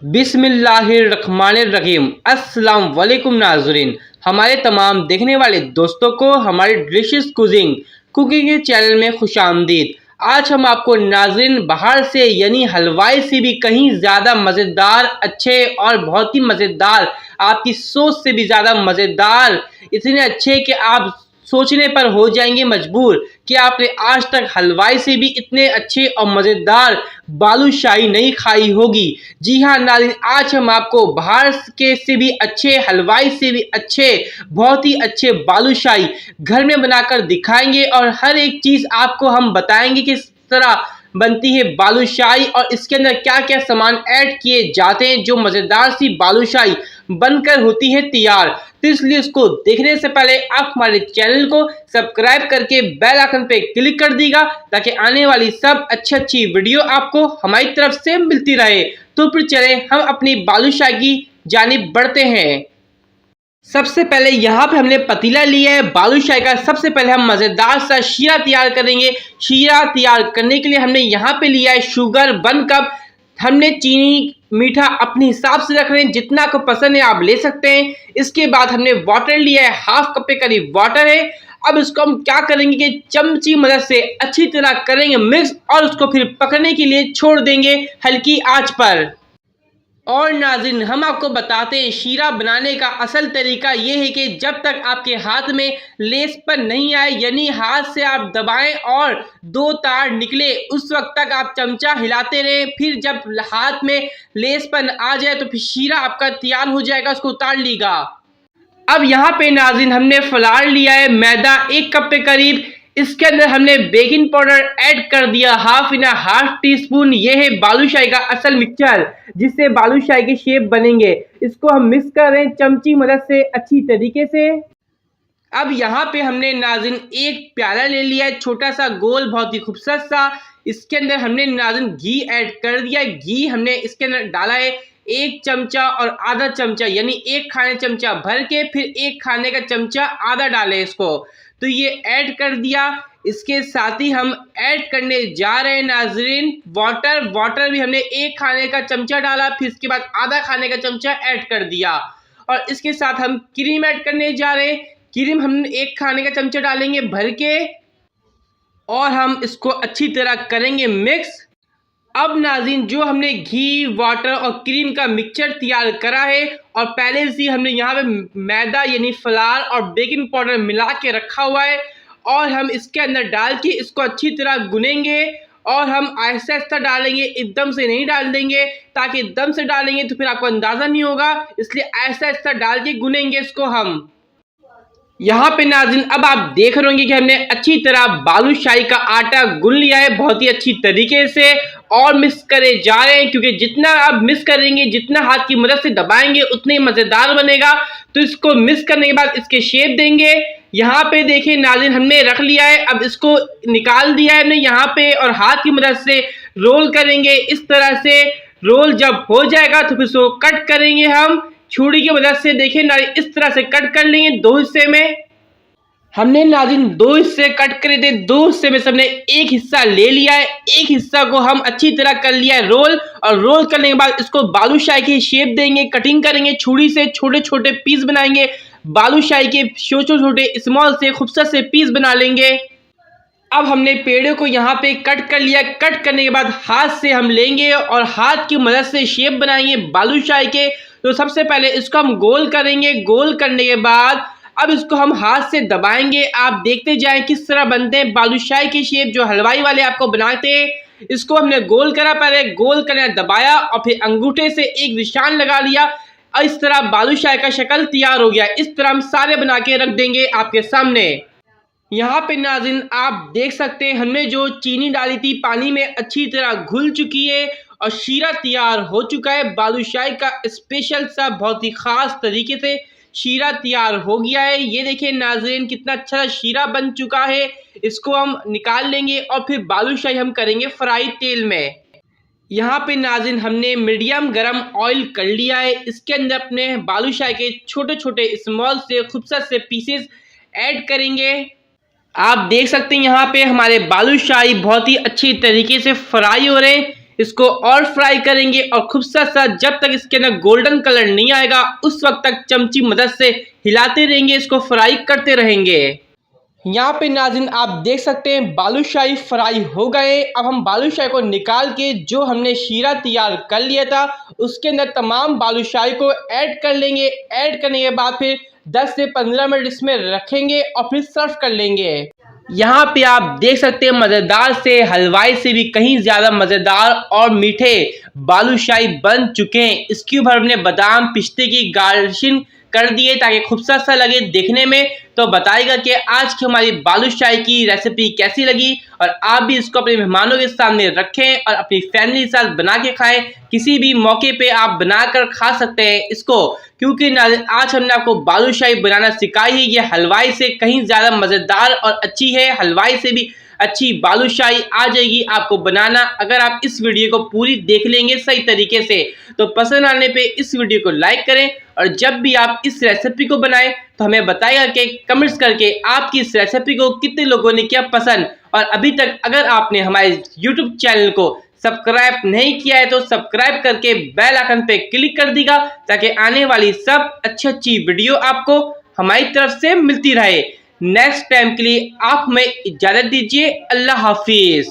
बिस्मिल्लाहिर्रहमानिर्रहीम। अस्सलाम वालेकुम नाज़रीन, हमारे तमाम देखने वाले दोस्तों को हमारे डिलीशियस कुकिंग के चैनल में खुशामदीद। आज हम आपको नाज़रीन बाहर से यानी हलवाई से भी कहीं ज़्यादा मज़ेदार, अच्छे और बहुत ही मज़ेदार, आपकी सोच से भी ज़्यादा मज़ेदार, इतने अच्छे कि आप सोचने पर हो जाएंगे मजबूर कि आपने आज तक हलवाई से भी इतने अच्छे और मज़ेदार बालूशाही नहीं खाई होगी। जी हाँ नाज़रीन, आज हम आपको बाहर के से भी अच्छे, हलवाई से भी अच्छे, बहुत ही अच्छे बालूशाही घर में बनाकर दिखाएंगे और हर एक चीज़ आपको हम बताएंगे किस तरह बनती है बालूशाही और इसके अंदर क्या क्या सामान ऐड किए जाते हैं जो मज़ेदार सी बालूशाही बनकर होती है तैयार। तो इसलिए इसको देखने से पहले आप हमारे चैनल को सब्सक्राइब करके बेल आइकन पे क्लिक कर दीजिएगा ताकि आने वाली सब अच्छी वीडियो आपको हमारी तरफ से मिलती रहे। तो फिर चले हम अपनी बालूशाही की जानिब बढ़ते हैं। सबसे पहले यहाँ पे हमने पतीला लिया है बालूशाही का। सबसे पहले हम मज़ेदार सा शीरा तैयार करेंगे। शीरा तैयार करने के लिए हमने यहाँ पे लिया है शुगर 1 कप। हमने चीनी मीठा अपने हिसाब से रख रहे हैं, जितना आपको पसंद है आप ले सकते हैं। इसके बाद हमने वाटर लिया है, हाफ कप के करीब वाटर है। अब इसको हम क्या करेंगे कि चमची मदद से अच्छी तरह करेंगे मिक्स और उसको फिर पकने के लिए छोड़ देंगे हल्की आंच पर। और नाज़रीन, हम आपको बताते हैं शीरा बनाने का असल तरीका ये है कि जब तक आपके हाथ में लेसपन नहीं आए, यानी हाथ से आप दबाएं और 2 तार निकले, उस वक्त तक आप चमचा हिलाते रहें। फिर जब हाथ में लेसपन आ जाए तो फिर शीरा आपका तैयार हो जाएगा, उसको उतार लीजिएगा। अब यहाँ पे नाज़रीन हमने फ्लावर लिया है मैदा 1 कप के करीब। इसके अंदर हमने बेकिंग पाउडर ऐड कर दिया हाफ टी स्पून। ये है बालूशाही का असल मिक्सचर जिससे बालूशाही के शेप बनेंगे। इसको हम मिक्स कर रहे हैं चमची मदद से अच्छी तरीके से। अब यहाँ पे हमने नाज़रीन एक प्याला ले लिया है छोटा सा गोल, बहुत ही खूबसूरत सा। इसके अंदर हमने नाज़रीन घी ऐड कर दिया। घी हमने इसके अंदर डाला है 1 चमचा और आधा चमचा, यानी 1 खाने चमचा भर के फिर 1 खाने का चमचा आधा डाले इसको। तो ये ऐड कर दिया। इसके साथ ही हम ऐड करने जा रहे हैं नाज़रीन वाटर। वाटर भी हमने 1 खाने का चमचा डाला, फिर इसके बाद आधा खाने का चमचा ऐड कर दिया। और इसके साथ हम क्रीम ऐड करने जा रहे हैं। क्रीम हम 1 खाने का चमचा डालेंगे भर के और हम इसको अच्छी तरह करेंगे मिक्स। अब नाज़रीन जो हमने घी, वाटर और क्रीम का मिक्सचर तैयार करा है और पहले से हमने यहाँ पे मैदा यानी फ्लावर और बेकिंग पाउडर मिला के रखा हुआ है और हम इसके अंदर डाल के इसको अच्छी तरह गुनेंगे और हम आहिस्ता आहिस्ता डालेंगे, एकदम से नहीं डाल देंगे, ताकि एकदम से डालेंगे तो फिर आपको अंदाज़ा नहीं होगा, इसलिए आहिस्ता आहिस्ता डाल के गुनेंगे इसको हम। यहाँ पे नाज़रीन अब आप देख रहे होंगे कि हमने अच्छी तरह बालूशाही का आटा गूंथ लिया है बहुत ही अच्छी तरीके से और मिक्स करे जा रहे हैं, क्योंकि जितना आप मिक्स करेंगे, जितना हाथ की मदद से दबाएंगे उतने ही मज़ेदार बनेगा। तो इसको मिक्स करने के बाद इसके शेप देंगे। यहाँ पे देखिए नाज़रीन हमने रख लिया है, अब इसको निकाल दिया है हमने यहाँ पे और हाथ की मदद से रोल करेंगे। इस तरह से रोल जब हो जाएगा तो फिर इसको कट करेंगे हम छुरी की मदद से। देखिए नाज़रीन इस तरह से कट कर लेंगे 2 हिस्से में। हमने नाज़रीन 2 हिस्से कट करे थे, 2 हिस्से में सबने 1 हिस्सा ले लिया है। 1 हिस्सा को हम अच्छी तरह कर लिया है रोल और रोल करने के बाद इसको बालूशाही की शेप देंगे, कटिंग करेंगे छुरी से, छोटे छोटे पीस बनाएंगे बालूशाही के, छोटे छोटे स्मॉल से खूबसूरत से पीस बना लेंगे। अब हमने पेड़ों को यहाँ पे कट कर लिया। कट करने के बाद हाथ से हम लेंगे और हाथ की मदद से शेप बनाएंगे बालूशाही के। तो सबसे पहले इसको हम गोल करेंगे। गोल करने के बाद अब इसको हम हाथ से दबाएंगे। आप देखते जाएं किस तरह बनते हैं बालूशाही के शेप जो हलवाई वाले आपको बनाते हैं। इसको हमने गोल करा, पहले गोल करना दबाया और फिर अंगूठे से एक निशान लगा लिया और इस तरह बालूशाही का शक्ल तैयार हो गया। इस तरह हम सारे बना के रख देंगे आपके सामने। यहाँ पे नाज़रीन आप देख सकते हैं हमने जो चीनी डाली थी पानी में अच्छी तरह घुल चुकी है और शीरा तैयार हो चुका है। बालूशाही का स्पेशल सा बहुत ही ख़ास तरीके से शीरा तैयार हो गया है। ये देखिए नाज़रीन कितना अच्छा शीरा बन चुका है। इसको हम निकाल लेंगे और फिर बालूशाही हम करेंगे फ्राई तेल में। यहाँ पे नाज़रीन हमने मीडियम गरम ऑयल कर लिया है। इसके अंदर अपने बालूशाही के छोटे छोटे स्मॉल से खूबसूरत से पीसेस ऐड करेंगे। आप देख सकते हैं यहाँ पे हमारे बालूशाही बहुत ही अच्छी तरीके से फ्राई हो रहे हैं। इसको और फ्राई करेंगे और खूब सा जब तक इसके अंदर गोल्डन कलर नहीं आएगा उस वक्त तक चमची मदद से हिलाते रहेंगे, इसको फ्राई करते रहेंगे। यहाँ पे नाज़रीन आप देख सकते हैं बालूशाही फ्राई हो गए। अब हम बालूशाही को निकाल के जो हमने शीरा तैयार कर लिया था उसके अंदर तमाम बालूशाही को ऐड कर लेंगे। ऐड करने के बाद फिर 10 से 15 मिनट इसमें रखेंगे और फिर सर्व कर लेंगे। यहाँ पे आप देख सकते हैं मज़ेदार से हलवाई से भी कहीं ज़्यादा मज़ेदार और मीठे बालूशाही बन चुके हैं। इसके ऊपर हमने बादाम पिस्ते की गार्निशिंग कर दिए ताकि खूबसूरत सा लगे देखने में। तो बताइएगा कि आज की हमारी बालूशाही की रेसिपी कैसी लगी और आप भी इसको अपने मेहमानों के सामने रखें और अपनी फैमिली के साथ बना के खाएं। किसी भी मौके पे आप बनाकर खा सकते हैं इसको, क्योंकि आज हमने आपको बालूशाही बनाना सिखाई है। ये हलवाई से कहीं ज़्यादा मज़ेदार और अच्छी है, हलवाई से भी अच्छी बालूशाही आ जाएगी आपको बनाना अगर आप इस वीडियो को पूरी देख लेंगे सही तरीके से। तो पसंद आने पे इस वीडियो को लाइक करें और जब भी आप इस रेसिपी को बनाएं तो हमें बताइएगा कि कमेंट्स करके आपकी इस रेसिपी को कितने लोगों ने किया पसंद। और अभी तक अगर आपने हमारे YouTube चैनल को सब्सक्राइब नहीं किया है तो सब्सक्राइब करके बेल आइकन पे क्लिक कर दीजिएगा ताकि आने वाली सब अच्छी वीडियो आपको हमारी तरफ से मिलती रहे। नेक्स्ट टाइम के लिए आप हमें इजाजत दीजिए। अल्लाह हाफिज।